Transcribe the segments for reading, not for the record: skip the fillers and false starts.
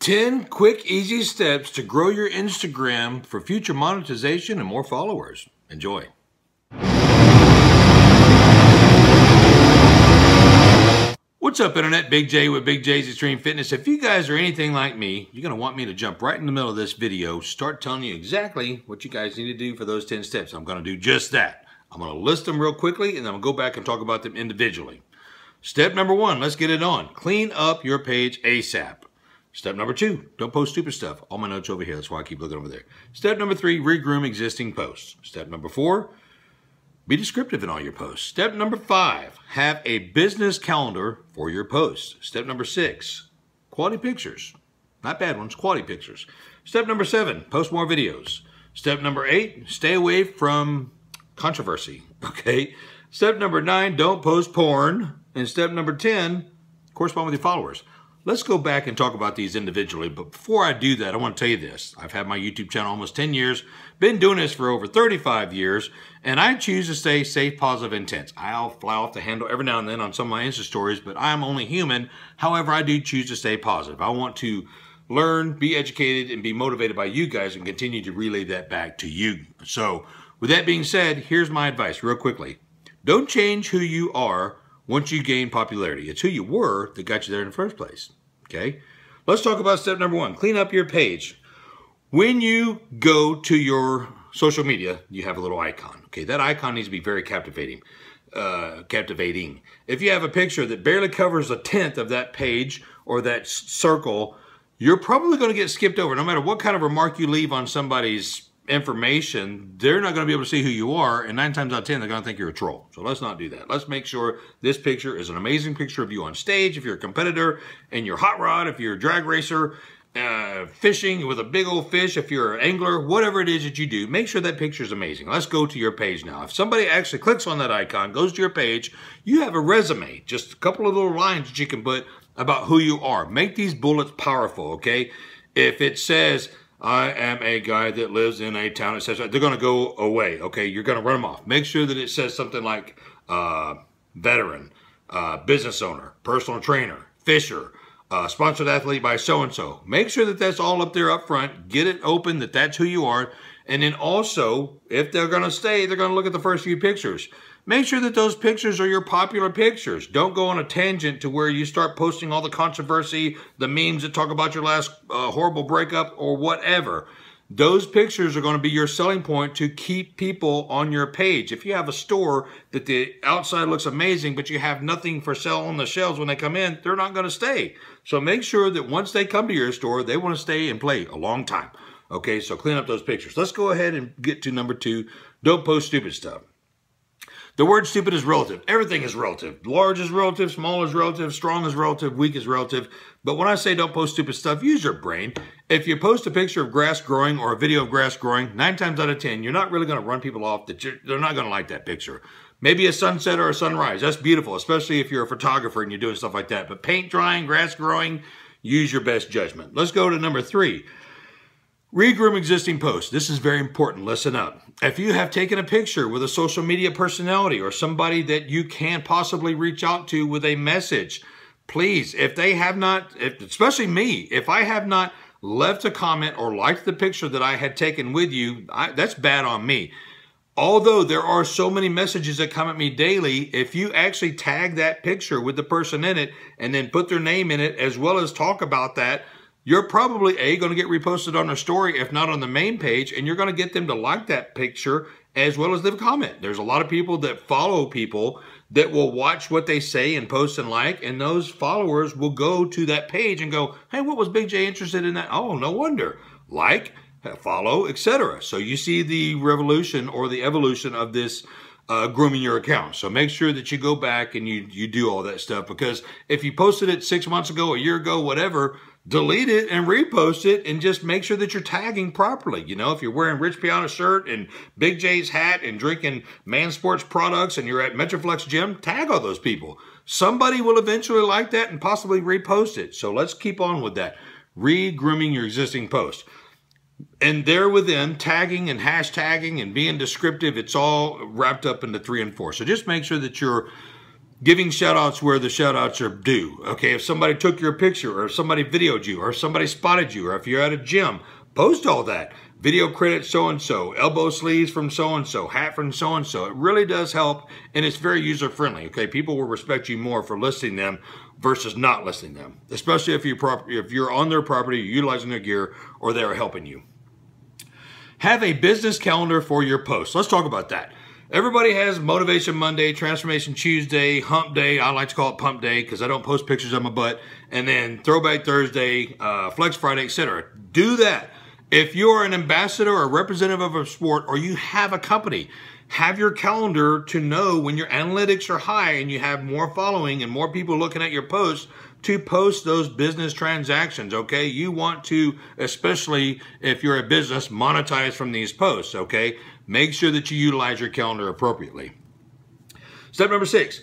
10 quick, easy steps to grow your Instagram for future monetization and more followers. Enjoy. What's up, Internet? Big J with Big J's Extreme Fitness. If you guys are anything like me, you're going to want me to jump right in the middle of this video, start telling you exactly what you guys need to do for those 10 steps. I'm going to do just that. I'm going to list them real quickly, and then I'm going to go back and talk about them individually. Step number 1, let's get it on. Clean up your page ASAP. Step number 2, don't post stupid stuff. All my notes over here, that's why I keep looking over there. Step number 3, regroom existing posts. Step number 4, be descriptive in all your posts. Step number 5, have a business calendar for your posts. Step number 6, quality pictures. Not bad ones, quality pictures. Step number 7, post more videos. Step number 8, stay away from controversy, okay? Step number 9, don't post porn. And step number 10, correspond with your followers. Let's go back and talk about these individually, but before I do that, I want to tell you this. I've had my YouTube channel almost 10 years, been doing this for over 35 years, and I choose to stay safe, positive, intense. I'll fly off the handle every now and then on some of my Insta stories, but I'm only human. However, I do choose to stay positive. I want to learn, be educated, and be motivated by you guys and continue to relay that back to you. So with that being said, here's my advice real quickly. Don't change who you are once you gain popularity. It's who you were that got you there in the first place, okay? Let's talk about step number 1, clean up your page. When you go to your social media, you have a little icon, okay? That icon needs to be very captivating. If you have a picture that barely covers 1/10 of that page or that circle, you're probably gonna get skipped over. No matter what kind of remark you leave on somebody's information, they're not going to be able to see who you are, and 9 times out of 10 they're going to think you're a troll. So let's not do that. Let's make sure this picture is an amazing picture of you on stage if you're a competitor, and your hot rod if you're a drag racer, fishing with a big old fish if you're an angler, whatever it is that you do, make sure that picture is amazing. Let's go to your page now. If somebody actually clicks on that icon, goes to your page, you have a resume, just a couple of little lines that you can put about who you are. Make these bullets powerful, okay? If it says, I am a guy that lives in a town, etc., they're going to go away, okay? You're going to run them off. Make sure that it says something like veteran, business owner, personal trainer, fisher, sponsored athlete by so-and-so. Make sure that that's all up there up front. Get it open, that that's who you are. And then also, if they're going to stay, they're going to look at the first few pictures. Make sure that those pictures are your popular pictures. Don't go on a tangent to where you start posting all the controversy, the memes that talk about your last horrible breakup or whatever. Those pictures are going to be your selling point to keep people on your page. If you have a store that the outside looks amazing, but you have nothing for sale on the shelves when they come in, they're not going to stay. So make sure that once they come to your store, they want to stay and play a long time. Okay, so clean up those pictures. Let's go ahead and get to number 2. Don't post stupid stuff. The word stupid is relative. Everything is relative. Large is relative, small is relative, strong is relative, weak is relative. But when I say don't post stupid stuff, use your brain. If you post a picture of grass growing or a video of grass growing, 9 times out of 10, you're not really going to run people off. They're not going to like that picture. Maybe a sunset or a sunrise. That's beautiful, especially if you're a photographer and you're doing stuff like that. But paint drying, grass growing, use your best judgment. Let's go to number 3. Regroom existing posts. This is very important. Listen up. If you have taken a picture with a social media personality or somebody that you can possibly reach out to with a message, please, if they have not, especially me, if I have not left a comment or liked the picture that I had taken with you, that's bad on me. Although there are so many messages that come at me daily, if you actually tag that picture with the person in it and then put their name in it as well as talk about that, you're probably, going to get reposted on their story, if not on the main page, and you're going to get them to like that picture as well as leave a comment. There's a lot of people that follow people that will watch what they say and post and like, and those followers will go to that page and go, hey, what was Big J interested in that? Oh, no wonder. Like, follow, etc. So you see the revolution or the evolution of this grooming your account. So make sure that you go back and you do all that stuff, because if you posted it 6 months ago, a year ago, whatever, delete it and repost it and just make sure that you're tagging properly. You know, if you're wearing Rich Piana shirt and Big J's hat and drinking Man Sports products and you're at Metroflex Gym, tag all those people. Somebody will eventually like that and possibly repost it. So let's keep on with that. Re-grooming your existing post. And there within, tagging and hashtagging and being descriptive, it's all wrapped up into 3 and 4. So just make sure that you're giving shout outs where the shout outs are due. Okay, if somebody took your picture, or if somebody videoed you, or if somebody spotted you, or if you're at a gym, post all that. Video credit so-and-so, elbow sleeves from so-and-so, hat from so-and-so. It really does help, and it's very user-friendly, okay? People will respect you more for listing them versus not listing them, especially if you're on their property, you're utilizing their gear, or they're helping you. Have a business calendar for your posts. Let's talk about that. Everybody has Motivation Monday, Transformation Tuesday, Hump Day. I like to call it Pump Day because I don't post pictures of my butt. And then Throwback Thursday, Flex Friday, etc. Do that. If you're an ambassador or representative of a sport, or you have a company, have your calendar to know when your analytics are high and you have more following and more people looking at your posts to post those business transactions, okay? You want to, especially if you're a business, monetize from these posts, okay? Make sure that you utilize your calendar appropriately. Step number 6.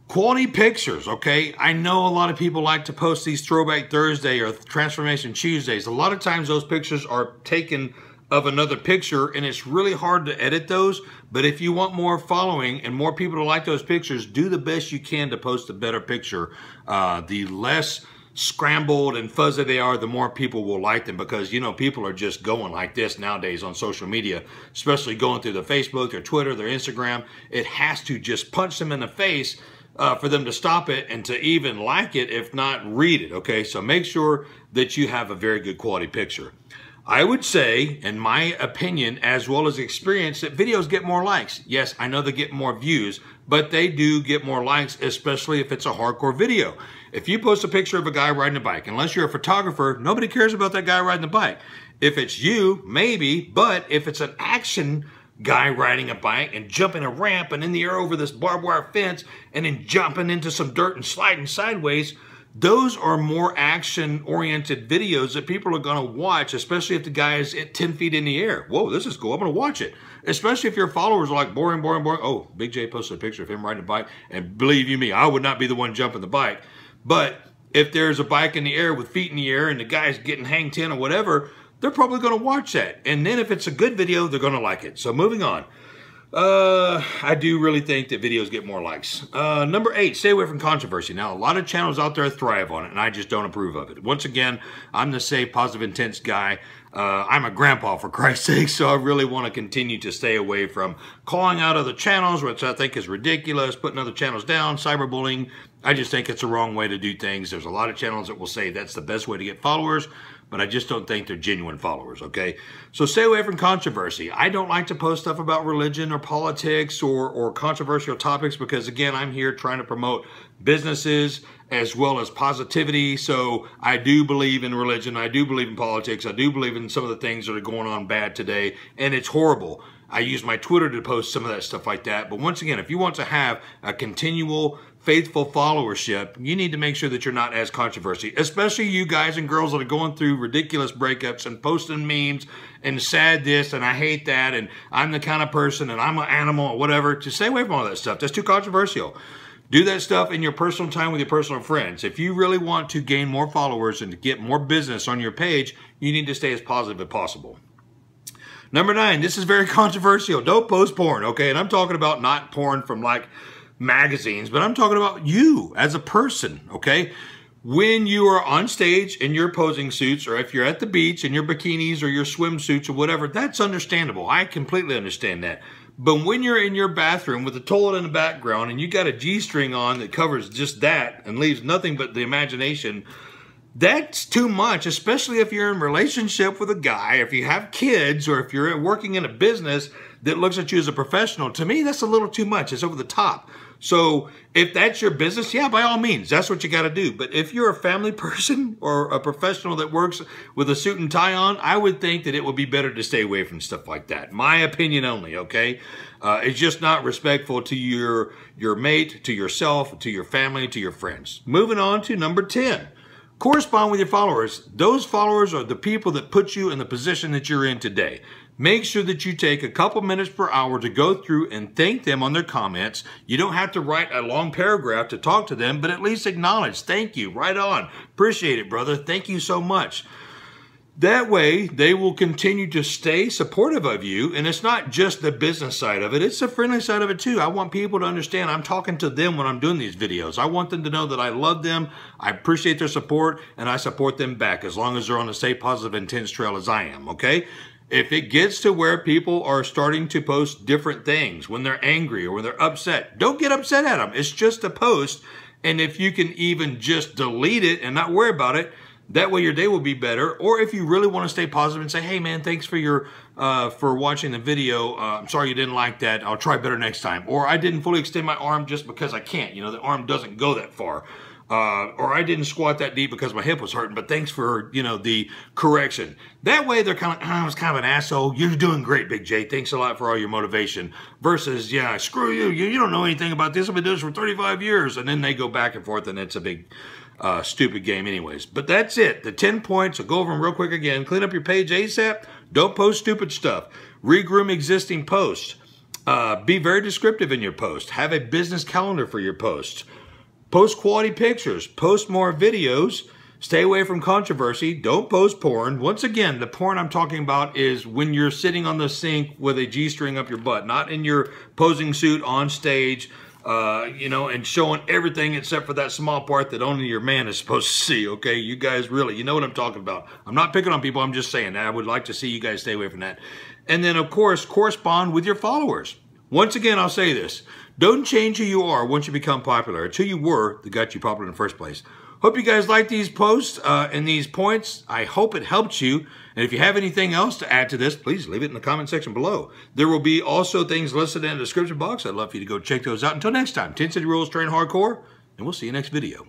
Quality pictures, okay? I know a lot of people like to post these Throwback Thursday or Transformation Tuesdays. A lot of times those pictures are taken of another picture, and it's really hard to edit those. But if you want more following and more people to like those pictures, do the best you can to post a better picture. The less scrambled and fuzzy they are, the more people will like them, because, you know, people are just going like this nowadays on social media, especially going through their Facebook, their Twitter, their Instagram. It has to just punch them in the face for them to stop it and to even like it, if not read it, okay? So make sure that you have a very good quality picture. I would say, in my opinion, as well as experience, that videos get more likes. Yes, I know they get more views, but they do get more likes, especially if it's a hardcore video. If you post a picture of a guy riding a bike, unless you're a photographer, nobody cares about that guy riding the bike. If it's you, maybe, but if it's an action guy riding a bike and jumping a ramp and in the air over this barbed wire fence and then jumping into some dirt and sliding sideways, those are more action-oriented videos that people are going to watch, especially if the guy is at 10 feet in the air. Whoa, this is cool. I'm going to watch it. Especially if your followers are like, boring, boring, boring. Oh, Big J posted a picture of him riding a bike. And believe you me, I would not be the one jumping the bike. But if there's a bike in the air with feet in the air and the guy's getting hang 10 or whatever, they're probably going to watch that. And then if it's a good video, they're going to like it. So moving on. I do really think that videos get more likes. Number 8, stay away from controversy. Now, a lot of channels out there thrive on it, and I just don't approve of it. Once again, I'm the safe, positive, intense guy. I'm a grandpa, for Christ's sake, so I really want to continue to stay away from calling out other channels, which I think is ridiculous, putting other channels down, cyberbullying. I just think it's the wrong way to do things. There's a lot of channels that will say that's the best way to get followers, but I just don't think they're genuine followers, okay? So stay away from controversy. I don't like to post stuff about religion or politics or controversial topics because, again, I'm here trying to promote businesses as well as positivity. So I do believe in religion. I do believe in politics. I do believe in some of the things that are going on bad today, and it's horrible. I use my Twitter to post some of that stuff like that. But once again, if you want to have a continual, faithful followership, you need to make sure that you're not as controversy, especially you guys and girls that are going through ridiculous breakups and posting memes and sad this and I hate that and I'm the kind of person and I'm an animal or whatever. Just stay away from all that stuff. That's too controversial. Do that stuff in your personal time with your personal friends. If you really want to gain more followers and to get more business on your page, you need to stay as positive as possible. Number 9, this is very controversial. Don't post porn, okay? And I'm talking about not porn from like magazines, but I'm talking about you as a person, okay? When you are on stage in your posing suits, or if you're at the beach in your bikinis or your swimsuits or whatever, that's understandable. I completely understand that. But when you're in your bathroom with the toilet in the background and you got a G-string on that covers just that and leaves nothing but the imagination, that's too much, especially if you're in a relationship with a guy, if you have kids, or if you're working in a business that looks at you as a professional. To me, that's a little too much. It's over the top. So if that's your business, yeah, by all means, that's what you got to do. But if you're a family person or a professional that works with a suit and tie on, I would think that it would be better to stay away from stuff like that. My opinion only, okay? It's just not respectful to your mate, to yourself, to your family, to your friends. Moving on to number 10. Correspond with your followers. Those followers are the people that put you in the position that you're in today. Make sure that you take a couple minutes per hour to go through and thank them on their comments. You don't have to write a long paragraph to talk to them, but at least acknowledge, thank you, right on. Appreciate it, brother. Thank you so much. That way, they will continue to stay supportive of you. And it's not just the business side of it. It's the friendly side of it too. I want people to understand I'm talking to them when I'm doing these videos. I want them to know that I love them, I appreciate their support, and I support them back as long as they're on the same positive intense trail as I am, okay? If it gets to where people are starting to post different things when they're angry or when they're upset, don't get upset at them. It's just a post. And if you can even just delete it and not worry about it, that way your day will be better. Or if you really want to stay positive and say, hey man, thanks for your for watching the video. I'm sorry you didn't like that. I'll try better next time. Or I didn't fully extend my arm just because I can't. You know, the arm doesn't go that far. Or I didn't squat that deep because my hip was hurting, but thanks for, you know, the correction. That way they're kind of like, I was kind of an asshole. You're doing great, Big J. Thanks a lot for all your motivation. Versus, yeah, screw you. You don't know anything about this. I've been doing this for 35 years. And then they go back and forth and it's a big stupid game anyways. But that's it. The 10 points. I'll go over them real quick again. Clean up your page ASAP. Don't post stupid stuff. Regroom existing posts. Be very descriptive in your post. Have a business calendar for your posts. Post quality pictures. Post more videos. Stay away from controversy. Don't post porn. Once again, the porn I'm talking about is when you're sitting on the sink with a G-string up your butt, not in your posing suit on stage, you know, and showing everything except for that small part that only your man is supposed to see, okay? You guys really, you know what I'm talking about. I'm not picking on people. I'm just saying that I would like to see you guys stay away from that. And then, of course, correspond with your followers. Once again, I'll say this. Don't change who you are once you become popular. It's who you were that got you popular in the first place. Hope you guys like these posts and these points. I hope it helped you. And if you have anything else to add to this, please leave it in the comment section below. There will be also things listed in the description box. I'd love for you to go check those out. Until next time, 10 City Rules, train hardcore, and we'll see you next video.